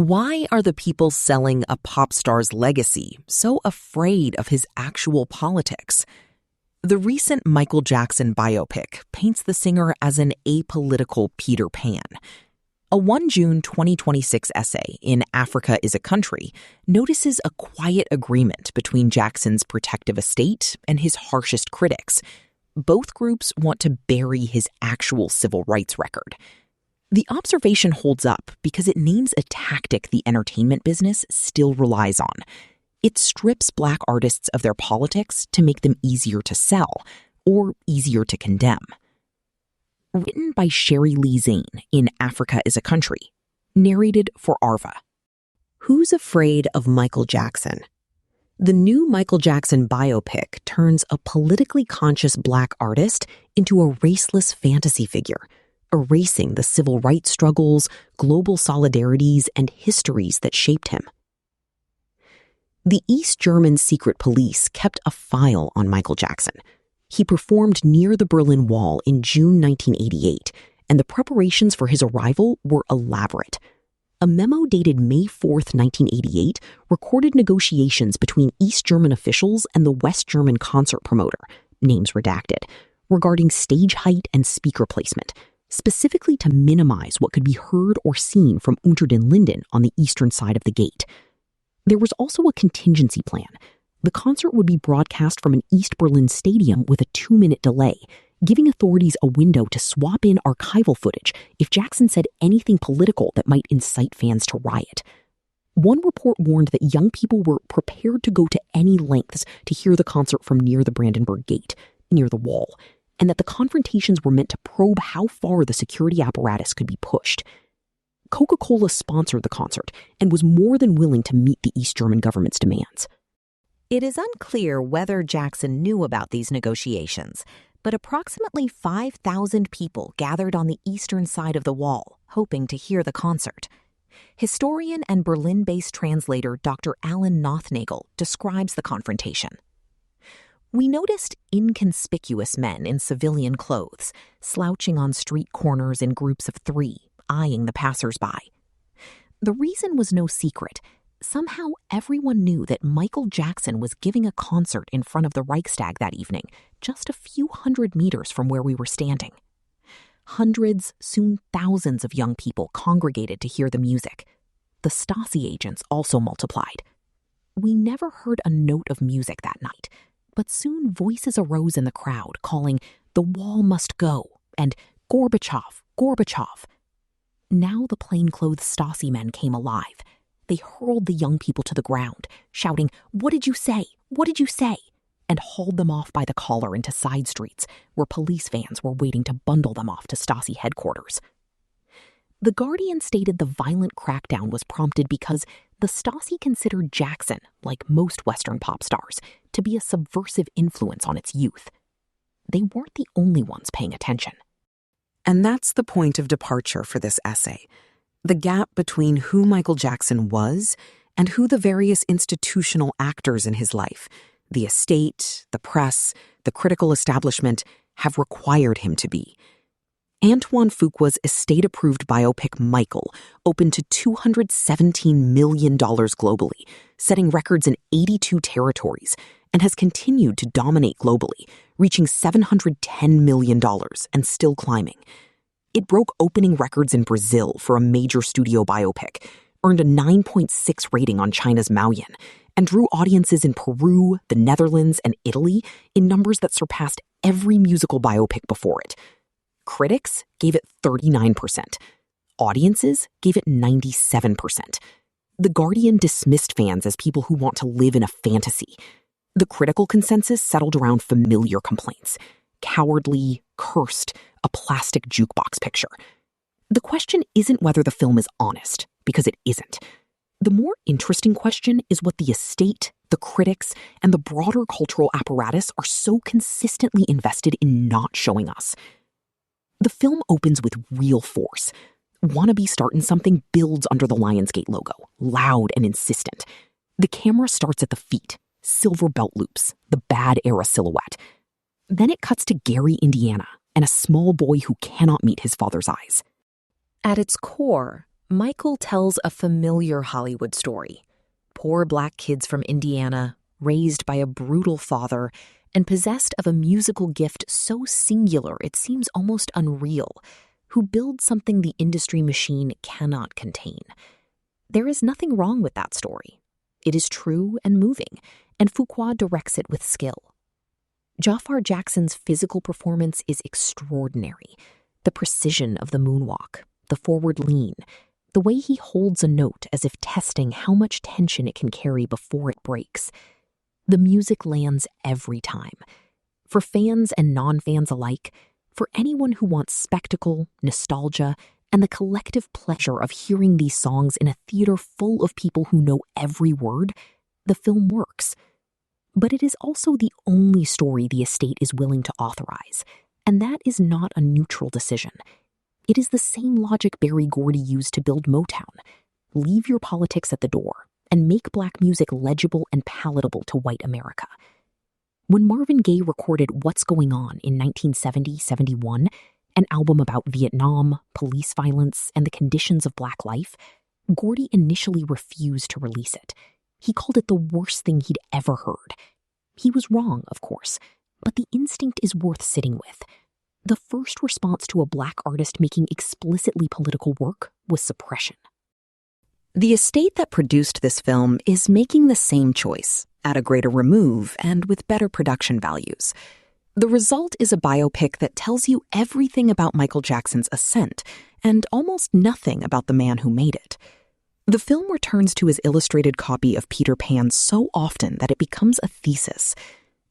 Why are the people selling a pop star's legacy so afraid of his actual politics? The recent Michael Jackson biopic paints the singer as an apolitical Peter Pan. A 1 June 2026 essay in Africa is a Country notices a quiet agreement between Jackson's protective estate and his harshest critics. Both groups want to bury his actual civil rights record. The observation holds up because it names a tactic the entertainment business still relies on. It strips Black artists of their politics to make them easier to sell or easier to condemn. Written by Sherry Lee Zane in Africa is a Country. Narrated for Arva. Who's afraid of Michael Jackson? The new Michael Jackson biopic turns a politically conscious Black artist into a raceless fantasy figure, erasing the civil rights struggles, global solidarities, and histories that shaped him. The East German secret police kept a file on Michael Jackson. He performed near the Berlin Wall in June 1988, and the preparations for his arrival were elaborate. A memo dated May 4, 1988, recorded negotiations between East German officials and the West German concert promoter, names redacted, regarding stage height and speaker placement, specifically to minimize what could be heard or seen from Unter den Linden on the eastern side of the gate. There was also a contingency plan. The concert would be broadcast from an East Berlin stadium with a 2-minute delay, giving authorities a window to swap in archival footage if Jackson said anything political that might incite fans to riot. One report warned that young people were prepared to go to any lengths to hear the concert from near the Brandenburg Gate, near the wall, and that the confrontations were meant to probe how far the security apparatus could be pushed. Coca-Cola sponsored the concert and was more than willing to meet the East German government's demands. It is unclear whether Jackson knew about these negotiations, but approximately 5,000 people gathered on the eastern side of the wall, hoping to hear the concert. Historian and Berlin-based translator Dr. Alan Nothnagel describes the confrontation. We noticed inconspicuous men in civilian clothes, slouching on street corners in groups of 3, eyeing the passers-by. The reason was no secret. Somehow everyone knew that Michael Jackson was giving a concert in front of the Reichstag that evening, just a few hundred meters from where we were standing. Hundreds, soon thousands of young people congregated to hear the music. The Stasi agents also multiplied. We never heard a note of music that night, but soon voices arose in the crowd calling, "The wall must go," and "Gorbachev, Gorbachev." Now the plainclothes Stasi men came alive. They hurled the young people to the ground, shouting, "What did you say? What did you say?" and hauled them off by the collar into side streets where police vans were waiting to bundle them off to Stasi headquarters. The Guardian stated the violent crackdown was prompted because the Stasi considered Jackson, like most Western pop stars, to be a subversive influence on its youth. They weren't the only ones paying attention. And that's the point of departure for this essay. The gap between who Michael Jackson was and who the various institutional actors in his life, the estate, the press, the critical establishment, have required him to be. Antoine Fuqua's estate-approved biopic Michael opened to $217 million globally, setting records in 82 territories, and has continued to dominate globally, reaching $710 million and still climbing. It broke opening records in Brazil for a major studio biopic, earned a 9.6 rating on China's Maoyan, and drew audiences in Peru, the Netherlands, and Italy in numbers that surpassed every musical biopic before it. Critics gave it 39%. Audiences gave it 97%. The Guardian dismissed fans as people who want to live in a fantasy. The critical consensus settled around familiar complaints. Cowardly, cursed, a plastic jukebox picture. The question isn't whether the film is honest, because it isn't. The more interesting question is what the estate, the critics, and the broader cultural apparatus are so consistently invested in not showing us. The film opens with real force. Wannabe Startin' Something builds under the Lionsgate logo, loud and insistent. The camera starts at the feet, silver belt loops, the bad era silhouette. Then it cuts to Gary, Indiana, and a small boy who cannot meet his father's eyes. At its core, Michael tells a familiar Hollywood story. Poor black kids from Indiana, raised by a brutal father, and possessed of a musical gift so singular it seems almost unreal, who build something the industry machine cannot contain. There is nothing wrong with that story. It is true and moving, and Fuqua directs it with skill. Jafar Jackson's physical performance is extraordinary. The precision of the moonwalk, the forward lean, the way he holds a note as if testing how much tension it can carry before it breaks. The music lands every time. For fans and non-fans alike, for anyone who wants spectacle, nostalgia, and the collective pleasure of hearing these songs in a theater full of people who know every word, the film works. But it is also the only story the estate is willing to authorize, and that is not a neutral decision. It is the same logic Berry Gordy used to build Motown. Leave your politics at the door and make black music legible and palatable to white America. When Marvin Gaye recorded What's Going On in 1970-71, an album about Vietnam, police violence, and the conditions of black life, Gordy initially refused to release it. He called it the worst thing he'd ever heard. He was wrong, of course, but the instinct is worth sitting with. The first response to a black artist making explicitly political work was suppression. The estate that produced this film is making the same choice, at a greater remove and with better production values. The result is a biopic that tells you everything about Michael Jackson's ascent and almost nothing about the man who made it. The film returns to his illustrated copy of Peter Pan so often that it becomes a thesis.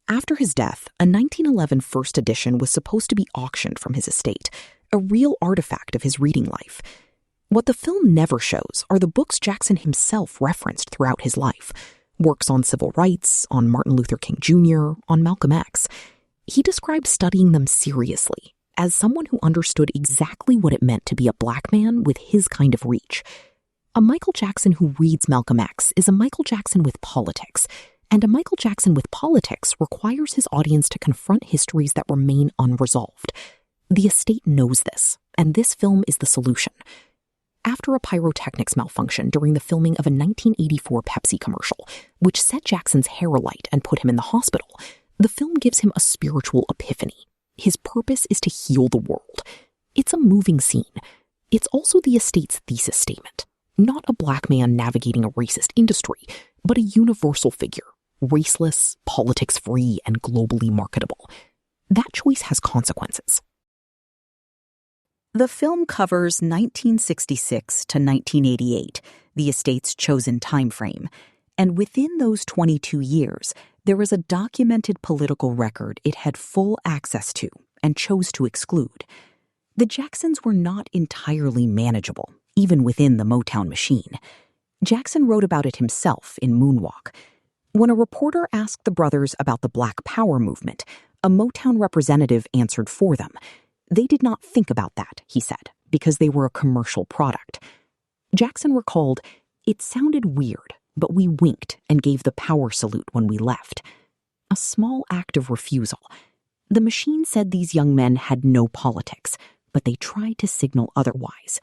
After his death, a 1911 first edition was supposed to be auctioned from his estate, a real artifact of his reading life. What the film never shows are the books Jackson himself referenced throughout his life, works on civil rights, on Martin Luther King Jr., on Malcolm X. He described studying them seriously, as someone who understood exactly what it meant to be a black man with his kind of reach. A Michael Jackson who reads Malcolm X is a Michael Jackson with politics, and a Michael Jackson with politics requires his audience to confront histories that remain unresolved. The estate knows this, and this film is the solution. After a pyrotechnics malfunction during the filming of a 1984 Pepsi commercial, which set Jackson's hair alight and put him in the hospital, the film gives him a spiritual epiphany. His purpose is to heal the world. It's a moving scene. It's also the estate's thesis statement. Not a black man navigating a racist industry, but a universal figure, raceless, politics-free, and globally marketable. That choice has consequences. The film covers 1966 to 1988, the estate's chosen time frame, and within those 22 years, there is a documented political record it had full access to and chose to exclude. The Jacksons were not entirely manageable, even within the Motown machine. Jackson wrote about it himself in Moonwalk. When a reporter asked the brothers about the Black Power movement, a Motown representative answered for them. They did not think about that, he said, because they were a commercial product. Jackson recalled, "It sounded weird, but we winked and gave the power salute when we left." A small act of refusal. The machine said these young men had no politics, but they tried to signal otherwise.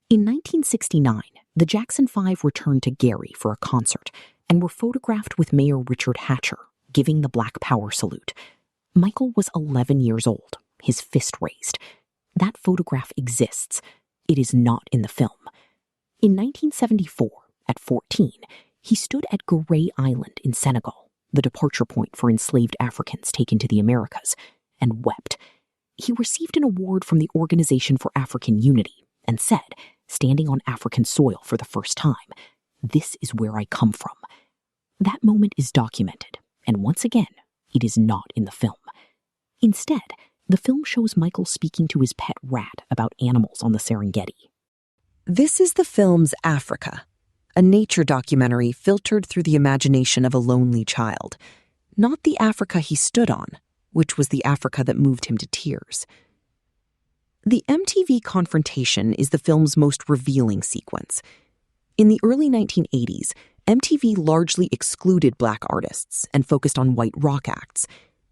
In 1969, the Jackson Five returned to Gary for a concert and were photographed with Mayor Richard Hatcher, giving the Black Power salute. Michael was 11 years old, his fist raised. That photograph exists. It is not in the film. In 1974, at 14, he stood at Gray Island in Senegal, the departure point for enslaved Africans taken to the Americas, and wept. He received an award from the Organization for African Unity and said, standing on African soil for the first time, "This is where I come from." That moment is documented, and once again, it is not in the film. Instead, the film shows Michael speaking to his pet rat about animals on the Serengeti. This is the film's Africa, a nature documentary filtered through the imagination of a lonely child, not the Africa he stood on, which was the Africa that moved him to tears. The MTV confrontation is the film's most revealing sequence. In the early 1980s, MTV largely excluded black artists and focused on white rock acts,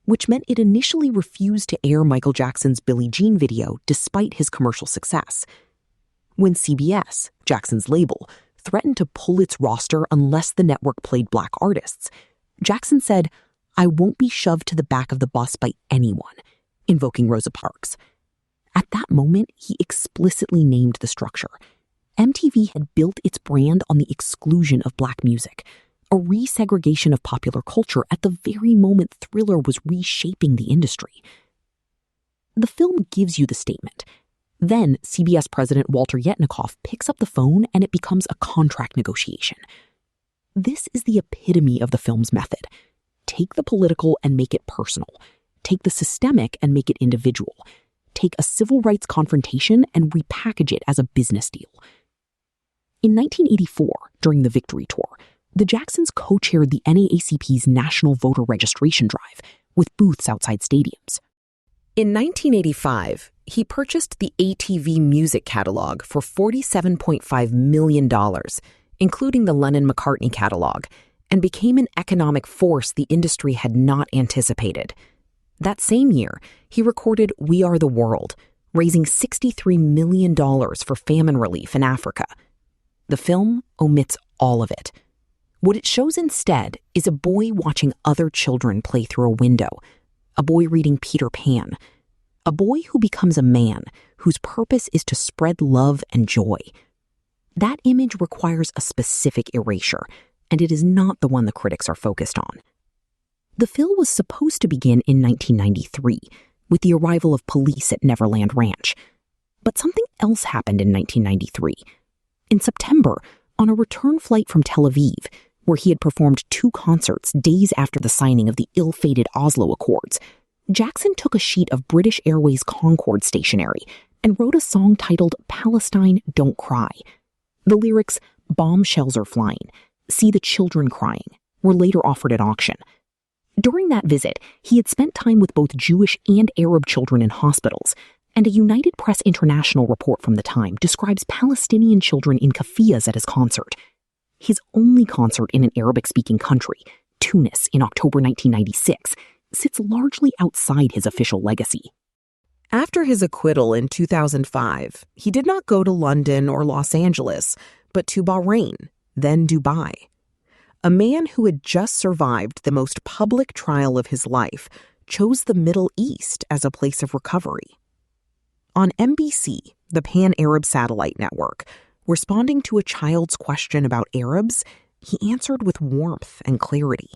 which meant it initially refused to air Michael Jackson's Billie Jean video despite his commercial success. When CBS, Jackson's label, threatened to pull its roster unless the network played Black artists, Jackson said, "I won't be shoved to the back of the bus by anyone," invoking Rosa Parks. At that moment, he explicitly named the structure. MTV had built its brand on the exclusion of Black music, a resegregation of popular culture at the very moment Thriller was reshaping the industry. The film gives you the statement. Then CBS president Walter Yetnikoff picks up the phone and it becomes a contract negotiation. This is the epitome of the film's method. Take the political and make it personal. Take the systemic and make it individual. Take a civil rights confrontation and repackage it as a business deal. In 1984, during the Victory Tour, the Jacksons co-chaired the NAACP's National Voter Registration Drive with booths outside stadiums. In 1985, he purchased the ATV music catalog for $47.5 million, including the Lennon-McCartney catalog, and became an economic force the industry had not anticipated. That same year, he recorded We Are the World, raising $63 million for famine relief in Africa. The film omits all of it. What it shows instead is a boy watching other children play through a window, a boy reading Peter Pan, a boy who becomes a man whose purpose is to spread love and joy. That image requires a specific erasure, and it is not the one the critics are focused on. The film was supposed to begin in 1993, with the arrival of police at Neverland Ranch. But something else happened in 1993. In September, on a return flight from Tel Aviv, where he had performed 2 concerts days after the signing of the ill-fated Oslo Accords, Jackson took a sheet of British Airways Concorde stationery and wrote a song titled Palestine, Don't Cry. The lyrics, "Bombshells are flying, see the children crying," were later offered at auction. During that visit, he had spent time with both Jewish and Arab children in hospitals, and a United Press International report from the time describes Palestinian children in kafiyas at his concert. His only concert in an Arabic-speaking country, Tunis, in October 1996, sits largely outside his official legacy. After his acquittal in 2005, he did not go to London or Los Angeles, but to Bahrain, then Dubai. A man who had just survived the most public trial of his life chose the Middle East as a place of recovery. On NBC, the Pan-Arab satellite network, responding to a child's question about Arabs, he answered with warmth and clarity.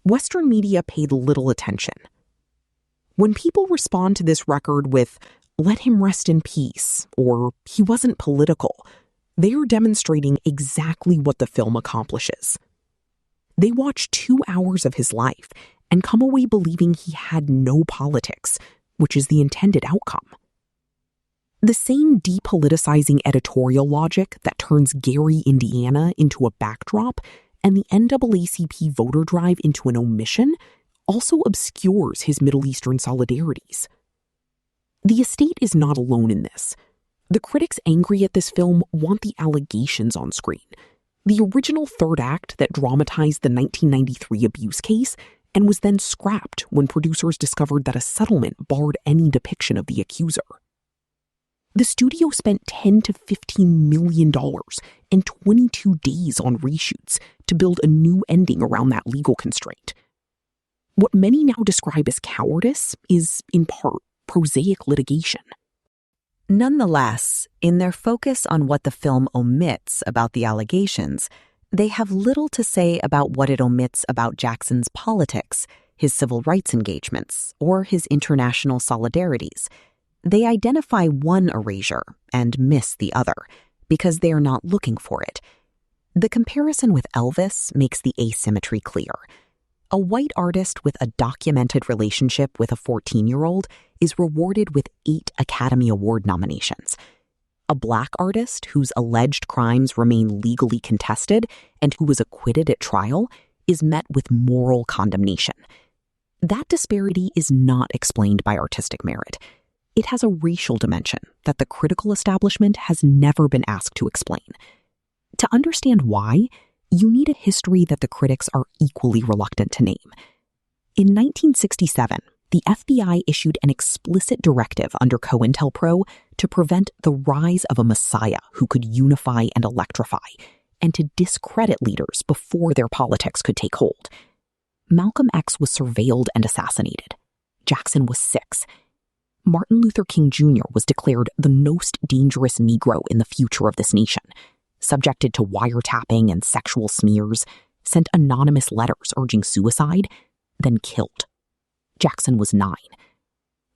Western media paid little attention. When people respond to this record with, "Let him rest in peace," or "He wasn't political," they are demonstrating exactly what the film accomplishes. They watch 2 hours of his life and come away believing he had no politics, which is the intended outcome. The same depoliticizing editorial logic that turns Gary, Indiana into a backdrop and the NAACP voter drive into an omission also obscures his Middle Eastern solidarities. The estate is not alone in this. The critics angry at this film want the allegations on screen. The original third act that dramatized the 1993 abuse case and was then scrapped when producers discovered that a settlement barred any depiction of the accuser. The studio spent $10 to $15 million and 22 days on reshoots to build a new ending around that legal constraint. What many now describe as cowardice is, in part, prosaic litigation. Nonetheless, in their focus on what the film omits about the allegations, they have little to say about what it omits about Jackson's politics, his civil rights engagements, or his international solidarities. They identify one erasure and miss the other because they are not looking for it. The comparison with Elvis makes the asymmetry clear. A white artist with a documented relationship with a 14-year-old is rewarded with 8 Academy Award nominations. A Black artist whose alleged crimes remain legally contested and who was acquitted at trial is met with moral condemnation. That disparity is not explained by artistic merit. It has a racial dimension that the critical establishment has never been asked to explain. To understand why, you need a history that the critics are equally reluctant to name. In 1967, the FBI issued an explicit directive under COINTELPRO to prevent the rise of a messiah who could unify and electrify, and to discredit leaders before their politics could take hold. Malcolm X was surveilled and assassinated. Jackson was 6. Martin Luther King Jr. was declared the most dangerous Negro in the future of this nation, subjected to wiretapping and sexual smears, sent anonymous letters urging suicide, then killed. Jackson was 9.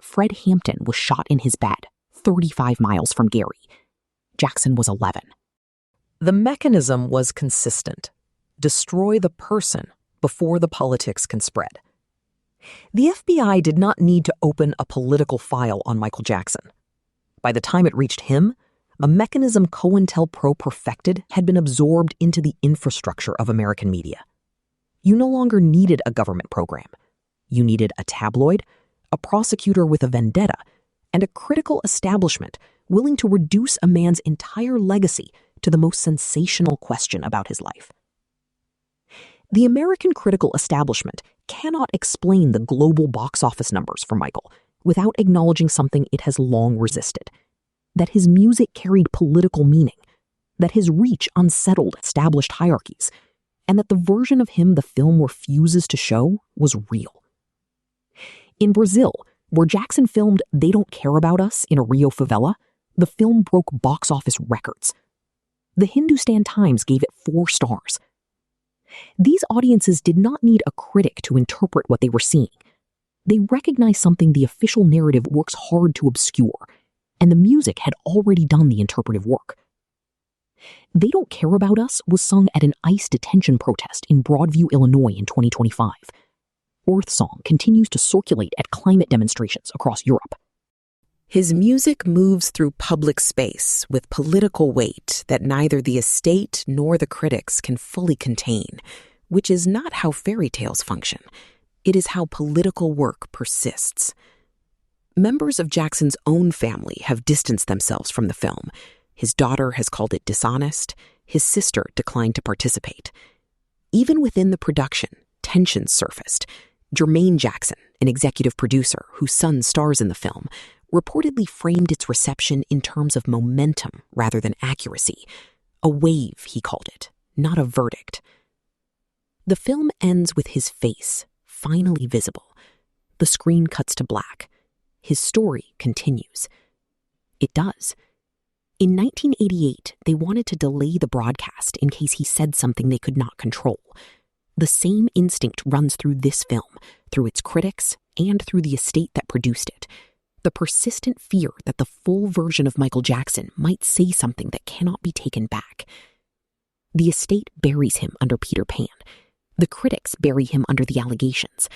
Fred Hampton was shot in his bed, 35 miles from Gary. Jackson was 11. The mechanism was consistent. Destroy the person before the politics can spread. The FBI did not need to open a political file on Michael Jackson. By the time it reached him, a mechanism COINTELPRO perfected had been absorbed into the infrastructure of American media. You no longer needed a government program. You needed a tabloid, a prosecutor with a vendetta, and a critical establishment willing to reduce a man's entire legacy to the most sensational question about his life. The American critical establishment cannot explain the global box office numbers for Michael without acknowledging something it has long resisted: that his music carried political meaning, that his reach unsettled established hierarchies, and that the version of him the film refuses to show was real. In Brazil, where Jackson filmed They Don't Care About Us in a Rio favela, the film broke box office records. The Hindustan Times gave it 4 stars. These audiences did not need a critic to interpret what they were seeing. They recognized something the official narrative works hard to obscure, and the music had already done the interpretive work. They Don't Care About Us was sung at an ICE detention protest in Broadview, Illinois in 2025. Earth Song continues to circulate at climate demonstrations across Europe. His music moves through public space with political weight that neither the estate nor the critics can fully contain, which is not how fairy tales function. It is how political work persists. Members of Jackson's own family have distanced themselves from the film. His daughter has called it dishonest. His sister declined to participate. Even within the production, tensions surfaced. Jermaine Jackson, an executive producer whose son stars in the film, reportedly framed its reception in terms of momentum rather than accuracy. A wave, he called it, not a verdict. The film ends with his face, finally visible. The screen cuts to black. His story continues. It does. In 1988, they wanted to delay the broadcast in case he said something they could not control. The same instinct runs through this film, through its critics, and through the estate that produced it. The persistent fear that the full version of Michael Jackson might say something that cannot be taken back. The estate buries him under Peter Pan. The critics bury him under the allegations.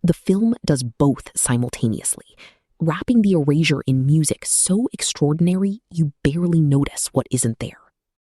The film does both simultaneously, wrapping the erasure in music so extraordinary you barely notice what isn't there.